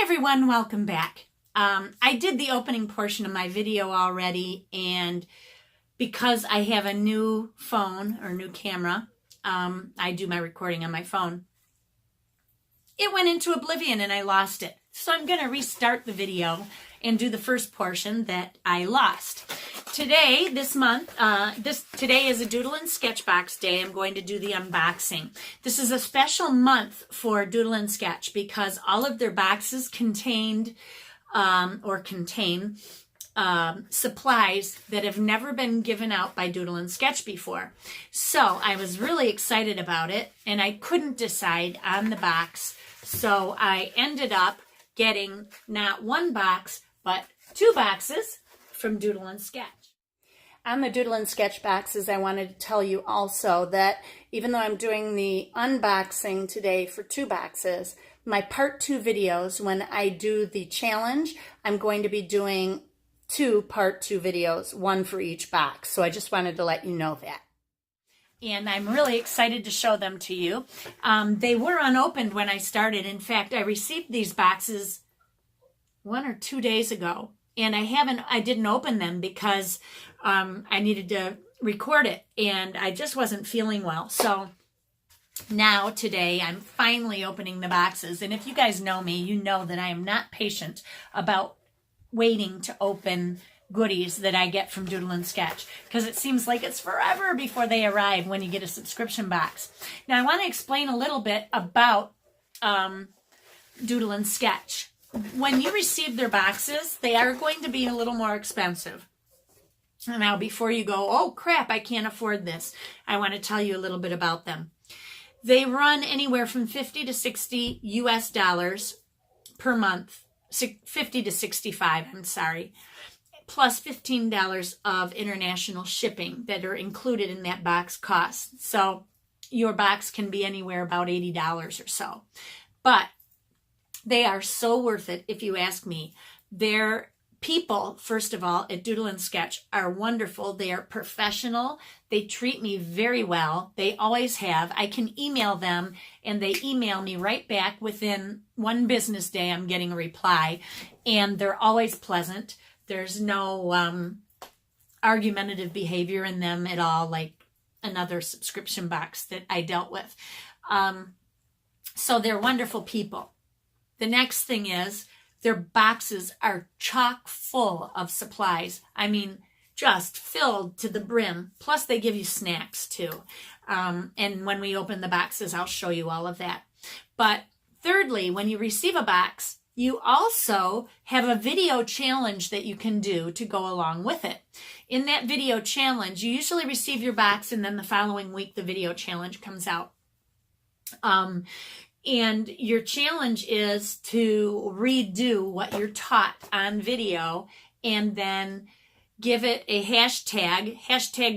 Everyone, welcome back. I did the opening portion of my video already, and because I have a new phone or new camera, I do my recording on my phone. It went into oblivion and I lost it. So I'm going to restart the video and do the first portion that I lost. Today, this month, today is a Doodle and Sketch box day. I'm going to do the unboxing. This is a special month for Doodle and Sketch because all of their boxes contain supplies that have never been given out by Doodle and Sketch before. So I was really excited about it and I couldn't decide on the box. So I ended up getting not one box, but two boxes from Doodle and Sketch. On the Doodle and Sketch boxes, I wanted to tell you also that even though I'm doing the unboxing today for two boxes, my part 2 videos, when I do the challenge, I'm going to be doing two part 2 videos, one for each box. So I just wanted to let you know that. And I'm really excited to show them to you. They were unopened when I started. In fact, I received these boxes 1 or 2 days ago. And I didn't open them because I needed to record it and I just wasn't feeling well. So now today I'm finally opening the boxes. And if you guys know me, you know that I am not patient about waiting to open goodies that I get from Doodle and Sketch because it seems like it's forever before they arrive when you get a subscription box. Now I want to explain a little bit about Doodle and Sketch. When you receive their boxes, they are going to be a little more expensive. Now, before you go, oh crap, I can't afford this, I want to tell you a little bit about them. They run anywhere from 50 to 60 US dollars per month, 50 to 65, I'm sorry, plus $15 of international shipping that are included in that box cost. So your box can be anywhere about $80 or so. But they are so worth it, if you ask me. Their people, first of all, at Doodle and Sketch are wonderful. They are professional. They treat me very well. They always have. I can email them, and they email me right back within one business day. I'm getting a reply, and they're always pleasant. There's no argumentative behavior in them at all, like another subscription box that I dealt with. So they're wonderful people. The next thing is their boxes are chock full of supplies. I mean, just filled to the brim. Plus they give you snacks too. And when we open the boxes, I'll show you all of that. But thirdly, when you receive a box, you also have a video challenge that you can do to go along with it. In that video challenge, you usually receive your box and then the following week the video challenge comes out. And your challenge is to redo what you're taught on video and then give it a hashtag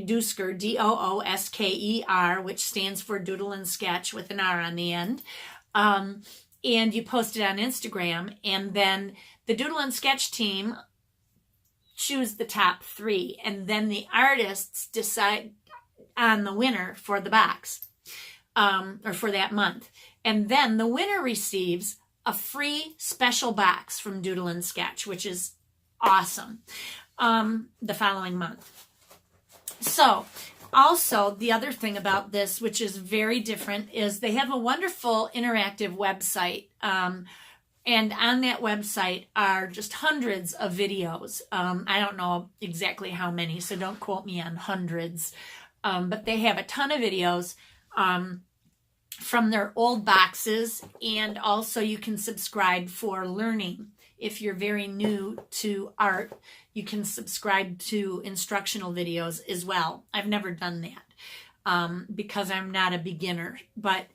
Doosker, D-O-O-S-K-E-R, which stands for Doodle and Sketch with an R on the end. And you post it on Instagram, and then the Doodle and Sketch team choose the top 3, and then the artists decide on the winner for the box, or for that month. And then the winner receives a free special box from Doodle and Sketch, which is awesome, the following month. So also the other thing about this, which is very different, is they have a wonderful interactive website. And on that website are just hundreds of videos. I don't know exactly how many, so don't quote me on hundreds. But they have a ton of videos from their old boxes, and also you can subscribe for learning. If you're very new to art, you can subscribe to instructional videos as well. I've never done that because I'm not a beginner. But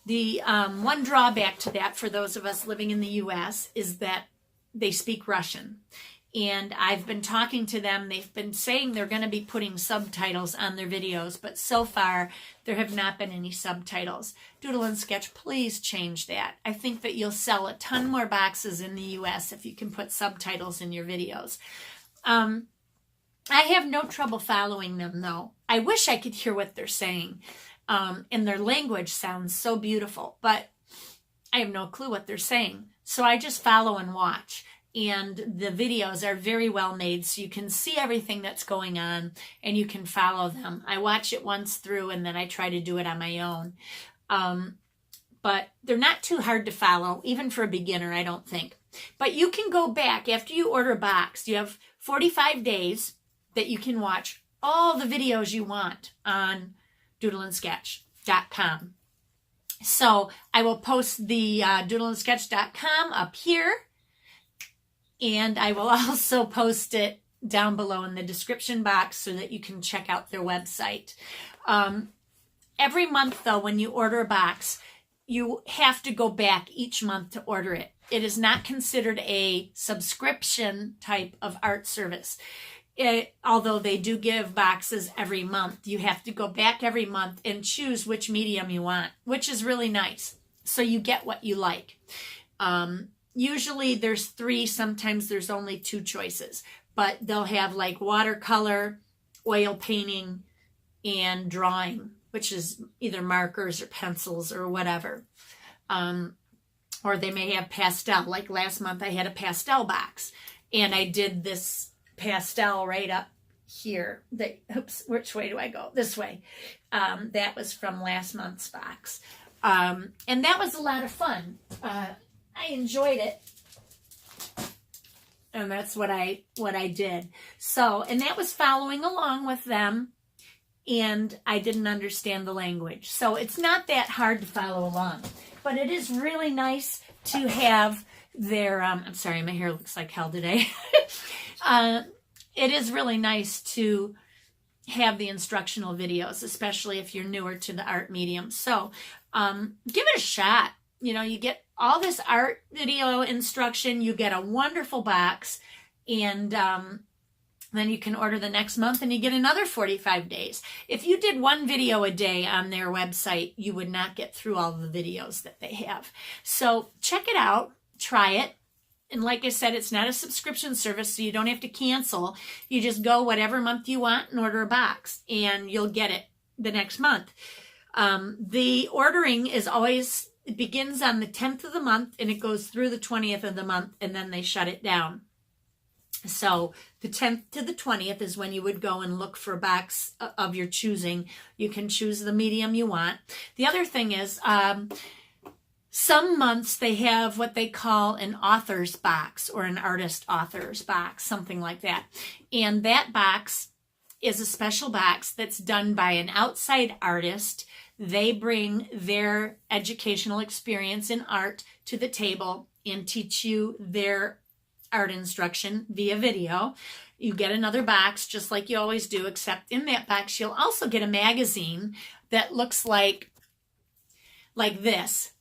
the one drawback to that for those of us living in the U.S. is that they speak Russian. And I've been talking to them. They've been saying they're going to be putting subtitles on their videos, but so far there have not been any subtitles. Doodle and Sketch, please change that. I think that you'll sell a ton more boxes in the U.S. if you can put subtitles in your videos. I have no trouble following them, though. I wish I could hear what they're saying. And their language sounds so beautiful, but I have no clue what they're saying. So I just follow and watch. And the videos are very well made, so you can see everything that's going on and you can follow them. I watch it once through and then I try to do it on my own. But they're not too hard to follow, even for a beginner, I don't think. But you can go back after you order a box. You have 45 days that you can watch all the videos you want on doodleandsketch.com. So I will post the doodleandsketch.com up here. And I will also post it down below in the description box so that you can check out their website. Every month, though, when you order a box, you have to go back each month to order it. It is not considered a subscription type of art service. Although they do give boxes every month, you have to go back every month and choose which medium you want, which is really nice. So you get what you like. Usually there's 3, sometimes there's only 2 choices, but they'll have like watercolor, oil painting, and drawing, which is either markers or pencils or whatever. Or they may have pastel. Like last month I had a pastel box and I did this pastel right up here. Oops, which way do I go? This way. That was from last month's box. And that was a lot of fun. I enjoyed it, and that's what I did. So, and that was following along with them, and I didn't understand the language. So it's not that hard to follow along, but it is really nice to have their, I'm sorry, my hair looks like hell today. It is really nice to have the instructional videos, especially if you're newer to the art medium. So give it a shot. You know, you get all this art video instruction, you get a wonderful box, and then you can order the next month and you get another 45 days. If you did 1 video a day on their website, you would not get through all the videos that they have. So check it out, try it. And like I said, it's not a subscription service, so you don't have to cancel. You just go whatever month you want and order a box, and you'll get it the next month. The ordering is always... It begins on the 10th of the month and it goes through the 20th of the month, and then they shut it down. So the 10th to the 20th is when you would go and look for a box of your choosing. You can choose the medium you want. The other thing is some months they have what they call an author's box or an artist author's box, something like that. And that box is a special box that's done by an outside artist. They bring their educational experience in art to the table and teach you their art instruction via video. You get another box just like you always do, except in that box you'll also get a magazine that looks like this.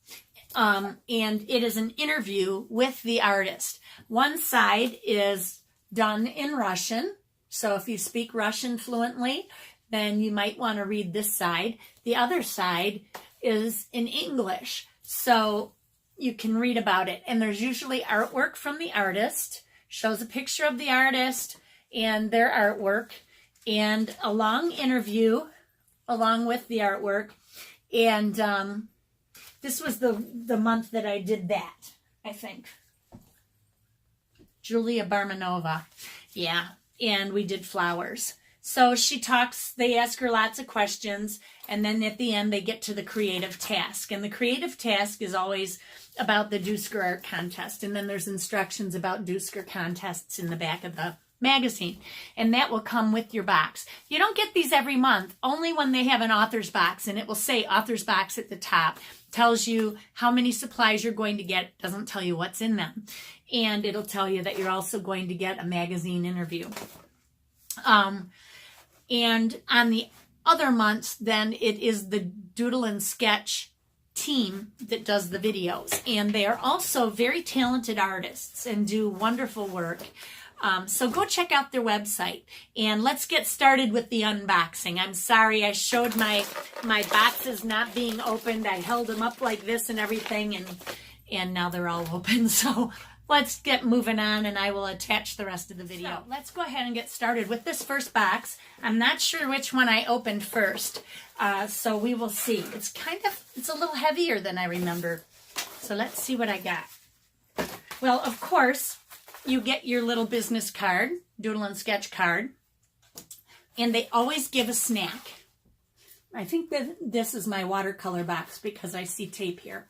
And it is an interview with the artist. One side is done in Russian. So if you speak Russian fluently, then you might want to read this side. The other side is in English, so you can read about it. And there's usually artwork from the artist, shows a picture of the artist and their artwork, and a long interview along with the artwork. And this was the month that I did that, I think. Julia Barmanova. Yeah, and we did flowers. So she talks, they ask her lots of questions, and then at the end they get to the creative task. And the creative task is always about the Doosker Art Contest. And then there's instructions about Doosker contests in the back of the magazine. And that will come with your box. You don't get these every month, only when they have an author's box. And it will say author's box at the top. Tells you how many supplies you're going to get. Doesn't tell you what's in them. And it'll tell you that you're also going to get a magazine interview. And on the other months, then it is the Doodle and Sketch team that does the videos. And they are also very talented artists and do wonderful work. So go check out their website. And let's get started with the unboxing. I'm sorry I showed my boxes not being opened. I held them up like this and everything, and now they're all open. So let's get moving on, and I will attach the rest of the video. So let's go ahead and get started with this first box. I'm not sure which one I opened first, so we will see. It's a little heavier than I remember. So let's see what I got. Well, of course, you get your little business card, Doodle and Sketch card, and they always give a snack. I think that this is my watercolor box because I see tape here.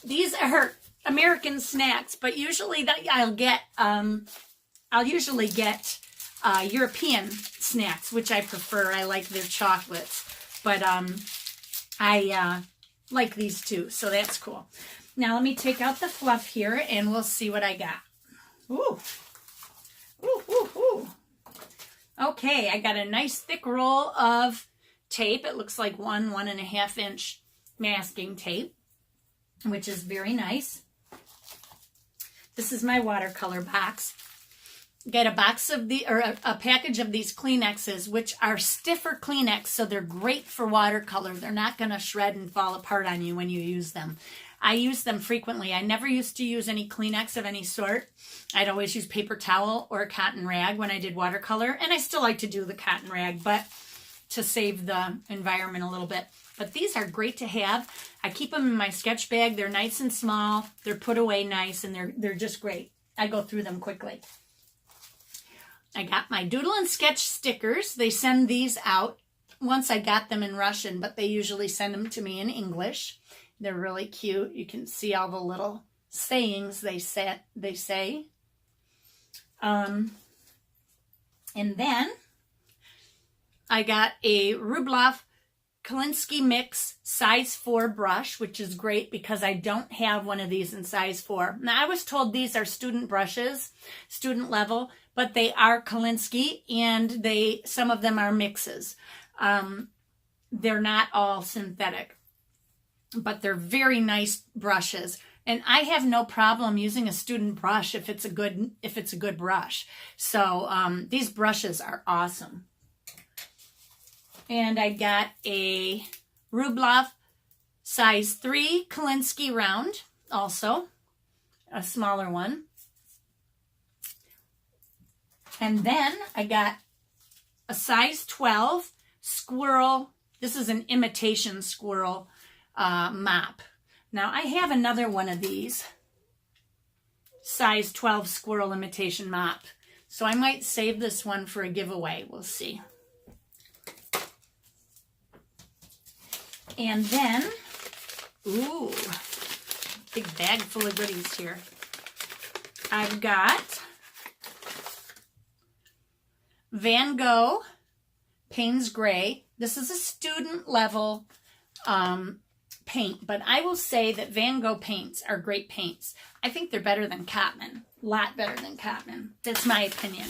These are American snacks, but usually I'll usually get European snacks, which I prefer. I like their chocolates, but I like these too, so that's cool. Now let me take out the fluff here and we'll see what I got. Ooh. Ooh, ooh, ooh. Okay, I got a nice thick roll of tape. It looks like 1.5 inch masking tape, which is very nice. This is my watercolor box. Get a box of a package of these Kleenexes, which are stiffer Kleenex, so they're great for watercolor. They're not going to shred and fall apart on you when you use them. I use them frequently. I never used to use any Kleenex of any sort. I'd always use paper towel or a cotton rag when I did watercolor, and I still like to do the cotton rag, but to save the environment a little bit. But these are great to have. I keep them in my sketch bag. They're nice and small. They're put away nice, and they're just great. I go through them quickly. I got my Doodle and Sketch stickers. They send these out once I got them in Russian, but they usually send them to me in English. They're really cute. You can see all the little sayings they say. And then I got a Rubloff Kolinsky Mix size 4 brush, which is great because I don't have one of these in size 4. Now, I was told these are student brushes, student level, but they are Kolinsky, and some of them are mixes. They're not all synthetic, but they're very nice brushes. And I have no problem using a student brush if it's a good brush. So these brushes are awesome. And I got a Rubloff size 3 Kolinsky round, also a smaller one. And then I got a size 12 squirrel. This is an imitation squirrel mop. Now I have another one of these size 12 squirrel imitation mop. So I might save this one for a giveaway. We'll see. And then, ooh, big bag full of goodies here. I've got Van Gogh Payne's Gray. This is a student level paint, but I will say that Van Gogh paints are great paints. I think they're better than Cotman, a lot better than Cotman. That's my opinion.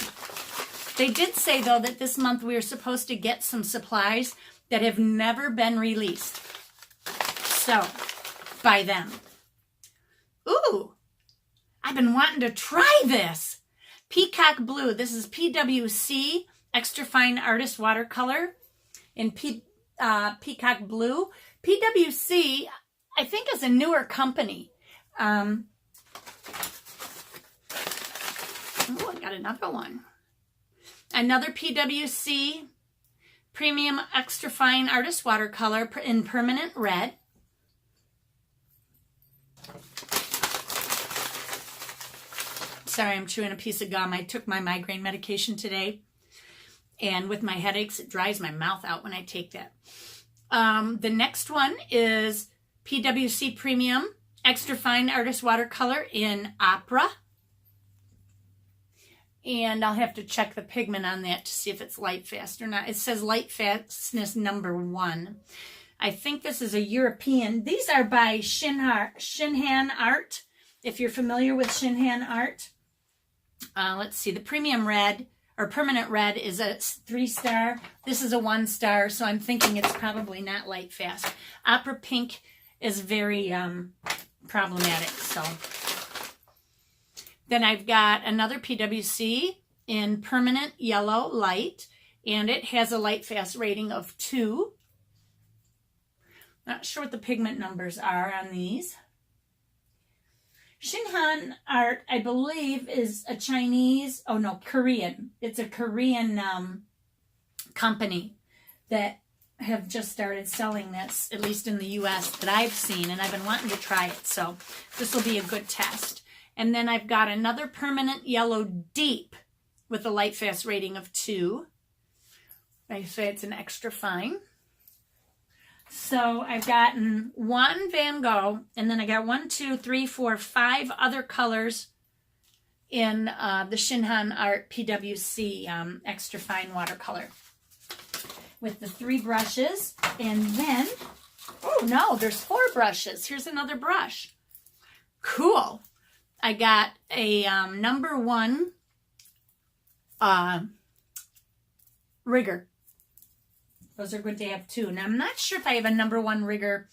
They did say, though, that this month we are supposed to get some supplies that have never been released. So, buy them. Ooh, I've been wanting to try this. Peacock Blue. This is PWC Extra Fine Artist Watercolor in Peacock Blue. PWC, I think, is a newer company. Oh, I got another one. Another PWC Premium Extra Fine Artist Watercolor in Permanent Red. Sorry, I'm chewing a piece of gum. I took my migraine medication today, and with my headaches, it dries my mouth out when I take that. The next one is PWC Premium Extra Fine Artist Watercolor in Opera. And I'll have to check the pigment on that to see if it's light fast or not. It says light fastness number 1. I think this is a European. These are by Sharoncullenfineart. If you're familiar with Sharoncullenfineart. Let's see. The Premium Red or Permanent Red is a 3-star. This is a 1-star, so I'm thinking it's probably not light fast. Opera Pink is very problematic, so... Then I've got another PWC in Permanent Yellow Light, and it has a light fast rating of 2. Not sure what the pigment numbers are on these. Sharoncullenfineart, I believe, is a Korean. It's a Korean company that have just started selling this, at least in the US that I've seen, and I've been wanting to try it, so this will be a good test. And then I've got another permanent yellow deep with a light fast rating of 2. I say it's an extra fine. So I've gotten 1 Van Gogh, and then I got 1, 2, 3, 4, 5 other colors in the Sharoncullenfineart PWC extra fine watercolor with the 3 brushes. And then, oh no, there's 4 brushes. Here's another brush. Cool. I got a number 1 rigger. Those are good to have too. Now, I'm not sure if I have a number 1 rigger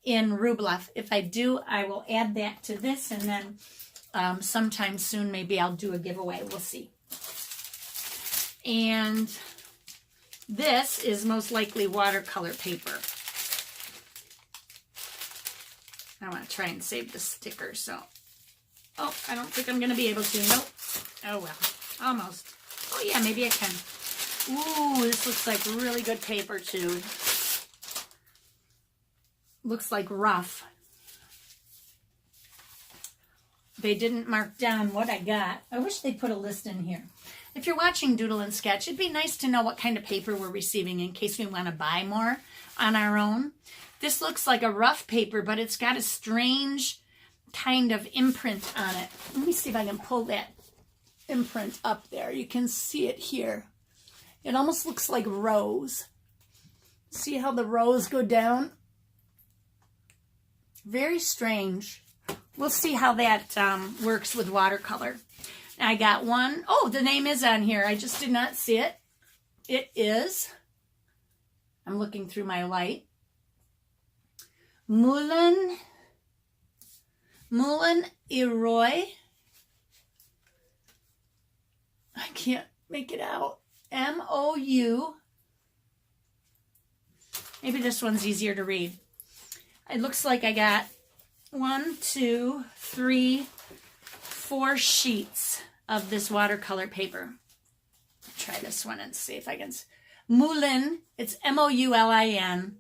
in Rublev. If I do, I will add that to this, and then sometime soon maybe I'll do a giveaway. We'll see. And this is most likely watercolor paper. I want to try and save the sticker, so. Oh, I don't think I'm going to be able to. Nope. Oh, well. Almost. Oh, yeah, maybe I can. Ooh, this looks like really good paper, too. Looks like rough. They didn't mark down what I got. I wish they put a list in here. If you're watching Doodle and Sketch, it'd be nice to know what kind of paper we're receiving in case we want to buy more on our own. This looks like a rough paper, but it's got a strange kind of imprint on it. Let me see if I can pull that imprint up there. You can see it here. It almost looks like rows. See how the rows go down? Very strange. We'll see how that works with watercolor. I got 1. Oh, the name is on here. I just did not see it. It is, I'm looking through my light, Moulin Eroy. I can't make it out. M-O-U. Maybe this one's easier to read. It looks like I got 1, 2, 3, 4 sheets of this watercolor paper. Try this one and see if I can. Moulin, it's M-O-U-L-I-N.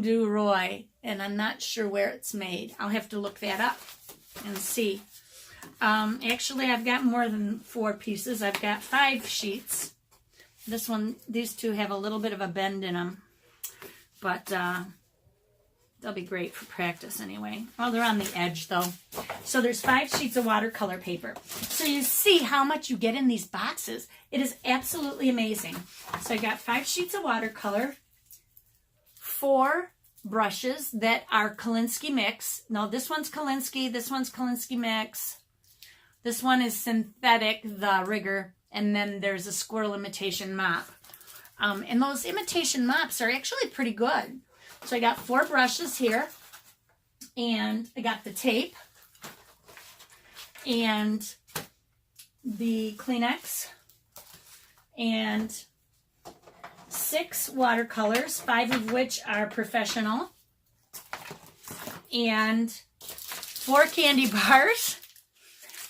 Du Roy, and I'm not sure where it's made. I'll have to look that up and see. Actually, I've got more than 4 pieces. I've got 5 sheets. This one, these 2 have a little bit of a bend in them, but they'll be great for practice anyway. Oh, they're on the edge though. So there's 5 sheets of watercolor paper. So you see how much you get in these boxes. It is absolutely amazing. So I got 5 sheets of watercolor, 4 brushes that are Kolinsky mix. No, this one's Kolinsky, this one's Kolinsky mix. This one is synthetic, the rigger, and then there's a squirrel imitation mop. And those imitation mops are actually pretty good. So I got 4 brushes here, and I got the tape, and the Kleenex, and 6 watercolors, 5 of which are professional, and 4 candy bars.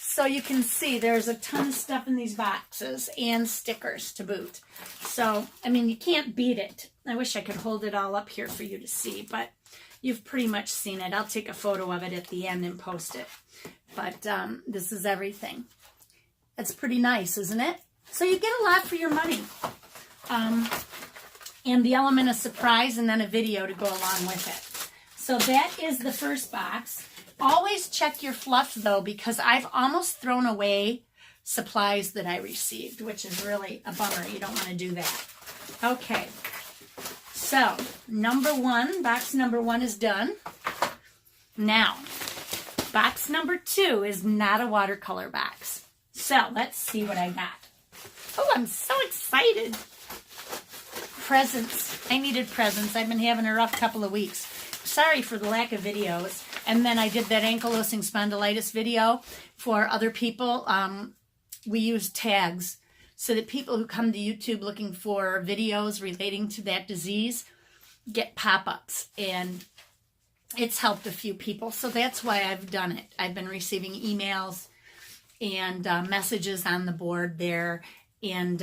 So you can see there's a ton of stuff in these boxes and stickers to boot. So, I mean, you can't beat it. I wish I could hold it all up here for you to see, but you've pretty much seen it. I'll take a photo of it at the end and post it. But this is everything. It's pretty nice, isn't it? So you get a lot for your money. And the element of surprise and then a video to go along with it. So that is the first box. Always check your fluff, though, because I've almost thrown away supplies that I received, which is really a bummer. You don't want to do that. Okay. So, box number 1 is done. Now, box number 2 is not a watercolor box. So, let's see what I got. Oh, I'm so excited. Presents. I needed presents. I've been having a rough couple of weeks. Sorry for the lack of videos. And then I did that ankylosing spondylitis video for other people. We use tags so that people who come to YouTube looking for videos relating to that disease get pop-ups. And it's helped a few people. So that's why I've done it. I've been receiving emails and messages on the board there. And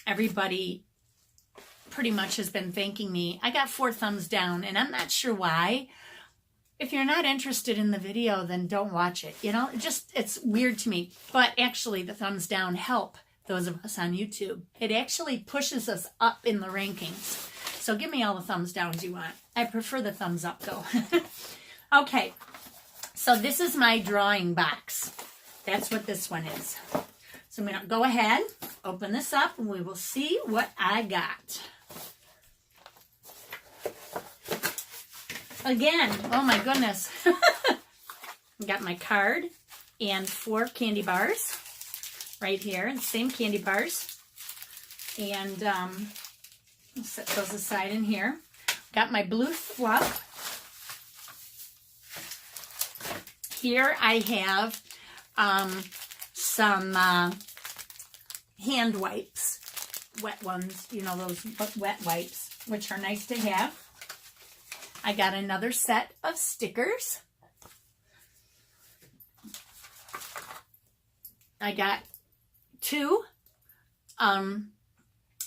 everybody pretty much has been thanking me. I got 4 thumbs down, and I'm not sure why. If you're not interested in the video, then don't watch it. You know, it's weird to me. But actually, the thumbs down help those of us on YouTube. It actually pushes us up in the rankings. So give me all the thumbs downs you want. I prefer the thumbs up, though. Okay, so this is my drawing box. That's what this one is. So I'm going to go ahead, open this up, and we will see what I got. Again, oh my goodness. I got my card and 4 candy bars right here, and same candy bars. And I'll set those aside in here. Got my blue fluff. Here I have some hand wipes, wet ones, you know, those wet wipes, which are nice to have. I got another set of stickers. I got 2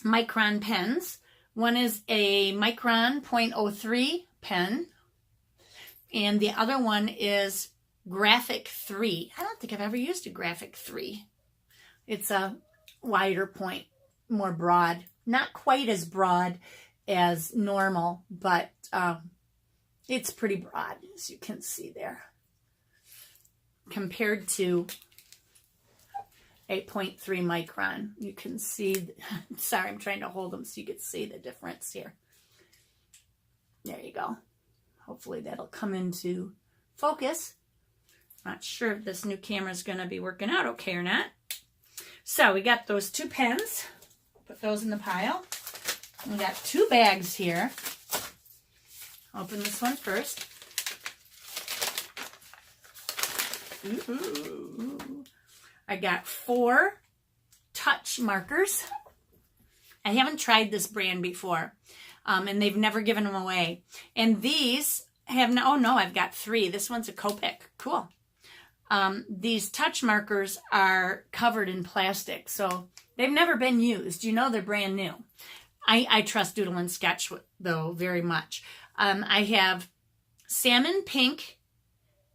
micron pens. One is a micron 0.03 pen, and the other one is Graphic 3. I don't think I've ever used a Graphic 3. It's a wider point, more broad. Not quite as broad as normal, but it's pretty broad, as you can see there, compared to 8.3 micron. You can see, sorry, I'm trying to hold them so you can see the difference here. There you go. Hopefully that'll come into focus. Not sure if this new camera is going to be working out okay or not. So we got those 2 pens. Put those in the pile. We got 2 bags here. Open this one first. Ooh. I got 4 touch markers. I haven't tried this brand before, and they've never given them away. And these have no, oh no, I've got 3. This one's a Copic. Cool. These touch markers are covered in plastic, so they've never been used. You know they're brand new. I trust Doodle and Sketch, though, very much. I have salmon pink,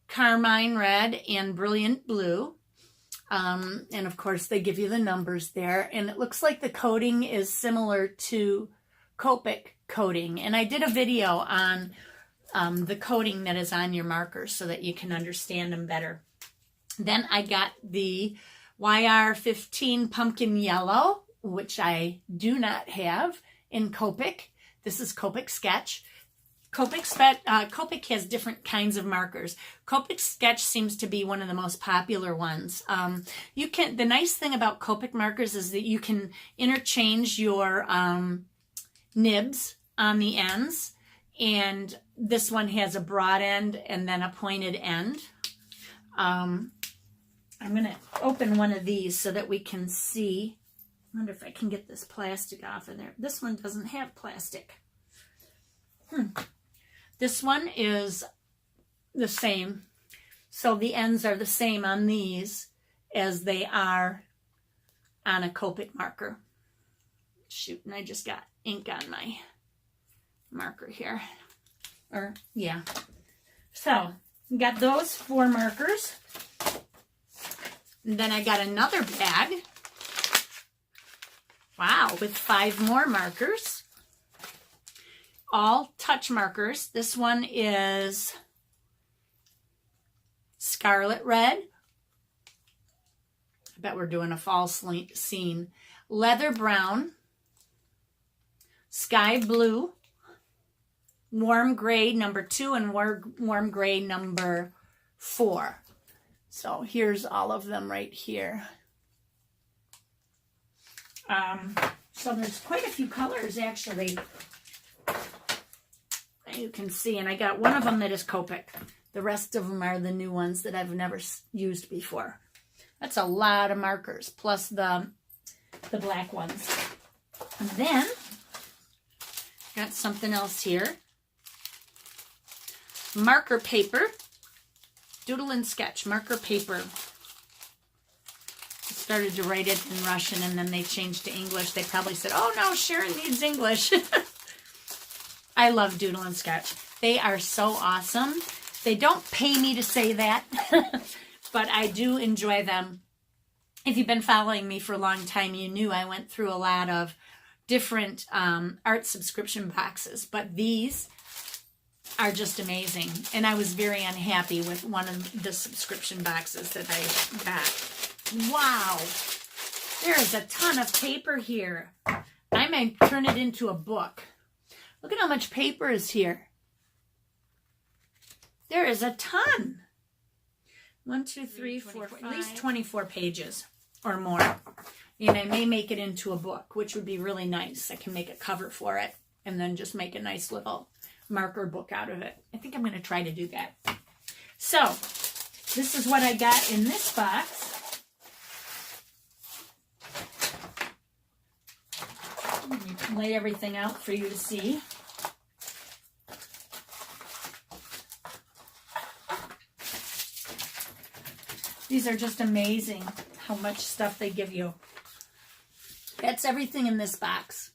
carmine red, and brilliant blue. And of course, they give you the numbers there. And it looks like the coating is similar to Copic coating. And I did a video on the coating that is on your markers so that you can understand them better. Then I got the YR15 pumpkin yellow, which I do not have in Copic. This is Copic Sketch. Copic has different kinds of markers. Copic Sketch seems to be one of the most popular ones. The nice thing about Copic markers is that you can interchange your nibs on the ends, and this one has a broad end and then a pointed end. I'm going to open one of these so that we can see. I wonder if I can get this plastic off of there. This one doesn't have plastic. This one is the same. So the ends are the same on these as they are on a Copic marker. Shoot, and I just got ink on my marker here. Yeah. So, got those 4 markers. And then I got another bag. Wow, with 5 more markers. All touch markers. This one is scarlet red. I bet we're doing a fall scene. Leather brown. Sky blue. Warm gray number 2 and warm gray number 4. So here's all of them right here. So there's quite a few colors actually. You can see, and I got one of them that is Copic. The rest of them are the new ones that I've never used before. That's a lot of markers, plus the black ones. And then, got something else here. Marker paper. Doodle and Sketch marker paper. It's started to write it in Russian and then they changed to English, they probably said, oh no, Sharon needs English. I love Doodle and Sketch. They are so awesome. They don't pay me to say that, but I do enjoy them. If you've been following me for a long time, you knew I went through a lot of different art subscription boxes, but these are just amazing. And I was very unhappy with one of the subscription boxes that I got. Wow. There is a ton of paper here. I might turn it into a book. Look at how much paper is here. There is a ton. 1, 2, 3, 4, 5, at least 24 pages or more. And I may make it into a book, which would be really nice. I can make a cover for it and then just make a nice little marker book out of it. I think I'm going to try to do that. So this is what I got in this box. Let me lay everything out for you to see. These are just amazing how much stuff they give you. That's everything in this box.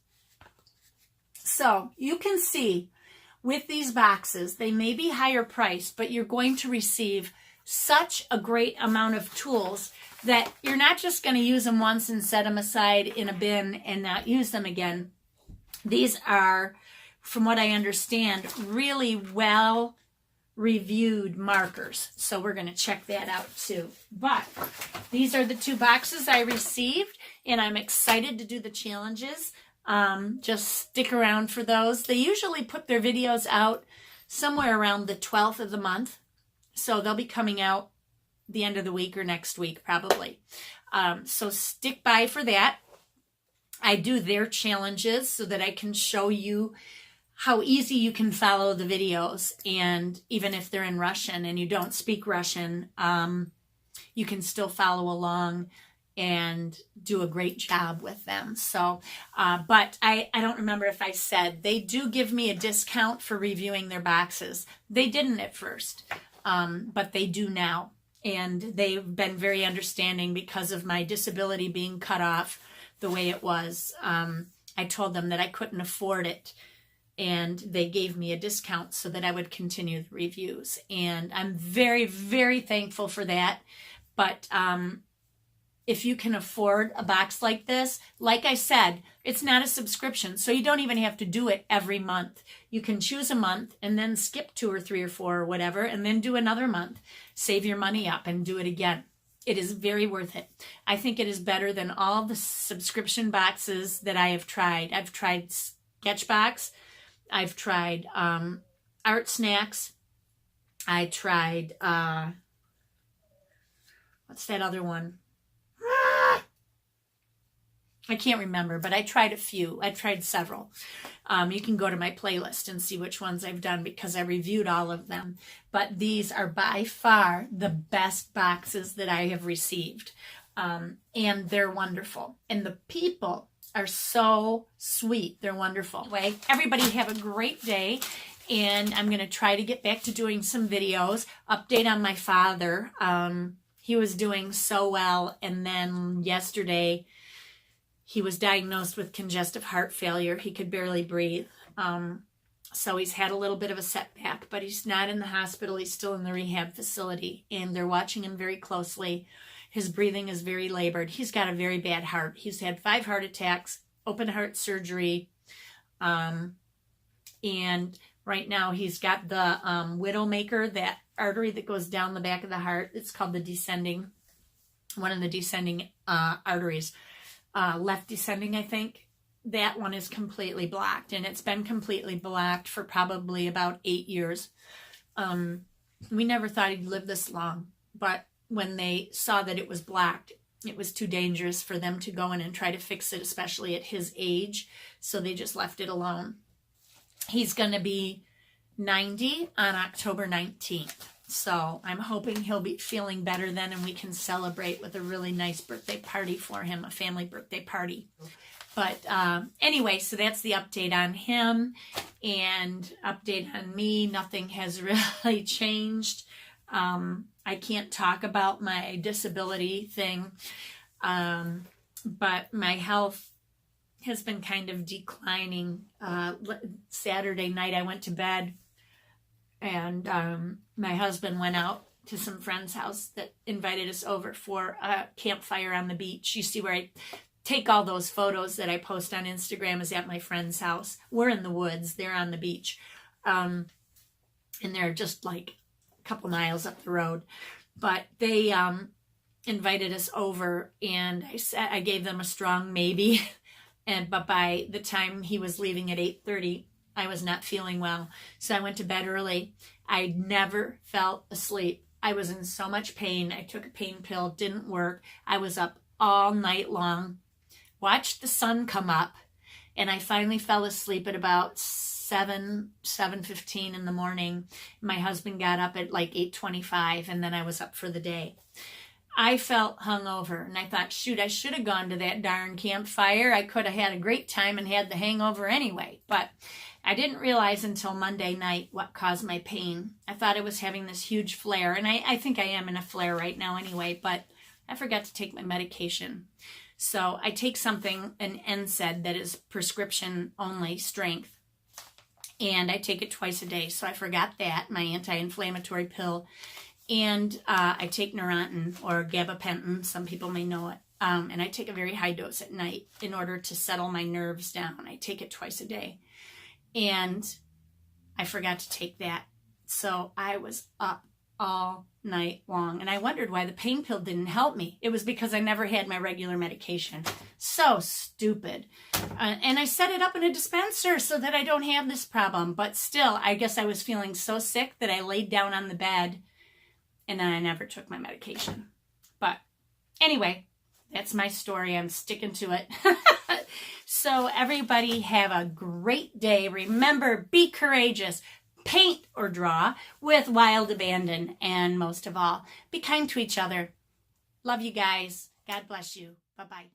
So you can see with these boxes, they may be higher priced, but you're going to receive such a great amount of tools that you're not just going to use them once and set them aside in a bin and not use them again. These are, from what I understand, really well reviewed markers. So we're going to check that out too. But these are the 2 boxes I received, and I'm excited to do the challenges. Just stick around for those. They usually put their videos out somewhere around the 12th of the month. So they'll be coming out the end of the week or next week probably. So stick by for that. I do their challenges so that I can show you how easy you can follow the videos. And even if they're in Russian and you don't speak Russian, you can still follow along and do a great job with them. So, but I don't remember if I said, they do give me a discount for reviewing their boxes. They didn't at first, but they do now. And they've been very understanding because of my disability being cut off the way it was. I told them that I couldn't afford it, and they gave me a discount so that I would continue the reviews. And I'm very, very thankful for that. But if you can afford a box like this, like I said, it's not a subscription, so you don't even have to do it every month. You can choose a month and then skip 2 or 3 or 4 or whatever, and then do another month. Save your money up and do it again. It is very worth it. I think it is better than all the subscription boxes that I have tried. I've tried Sketchbox. I've tried Art Snacks. I tried, what's that other one? I can't remember, but I tried a few. I tried several. You can go to my playlist and see which ones I've done because I reviewed all of them. But these are by far the best boxes that I have received. And they're wonderful. And the people are so sweet. They're wonderful. Anyway, everybody have a great day. And I'm going to try to get back to doing some videos. Update on my father. He was doing so well. And then yesterday, he was diagnosed with congestive heart failure. He could barely breathe. So he's had a little bit of a setback, but he's not in the hospital. He's still in the rehab facility, and they're watching him very closely. His breathing is very labored. He's got a very bad heart. He's had 5 heart attacks, open heart surgery, and right now he's got the widowmaker, that artery that goes down the back of the heart. It's called the descending, one of the descending arteries. Left descending, I think. That one is completely blocked, and it's been completely blocked for probably about 8 years. We never thought he'd live this long, but when they saw that it was blocked, it was too dangerous for them to go in and try to fix it, especially at his age, so they just left it alone. He's going to be 90 on October 19th. So I'm hoping he'll be feeling better then, and we can celebrate with a really nice birthday party for him, a family birthday party. But anyway, so that's the update on him, and update on me. Nothing has really changed. I can't talk about my disability thing. But my health has been kind of declining. Saturday night I went to bed, and my husband went out to some friend's house that invited us over for a campfire on the beach. You see where I take all those photos that I post on Instagram is at my friend's house. We're in the woods. They're on the beach. And they're just like a couple miles up the road. But they invited us over, and I gave them a strong maybe. But by the time he was leaving at 8:30, I was not feeling well. So I went to bed early. I never fell asleep. I was in so much pain. I took a pain pill, didn't work. I was up all night long, watched the sun come up, and I finally fell asleep at about 7:15 in the morning. My husband got up at like 8:25, and then I was up for the day. I felt hungover, and I thought, shoot, I should have gone to that darn campfire. I could have had a great time and had the hangover anyway. But I didn't realize until Monday night what caused my pain. I thought I was having this huge flare, and I think I am in a flare right now anyway, but I forgot to take my medication. So I take something, an NSAID, that is prescription only strength, and I take it twice a day. So I forgot that, my anti-inflammatory pill. And I take Neurontin, or gabapentin, some people may know it. And I take a very high dose at night in order to settle my nerves down. I take it twice a day. And I forgot to take that. So I was up all night long. And I wondered why the pain pill didn't help me. It was because I never had my regular medication. So stupid. And I set it up in a dispenser so that I don't have this problem. But still, I guess I was feeling so sick that I laid down on the bed, and then I never took my medication. But anyway, that's my story. I'm sticking to it. So everybody have a great day. Remember, be courageous. Paint or draw with wild abandon. And most of all, be kind to each other. Love you guys. God bless you. Bye-bye.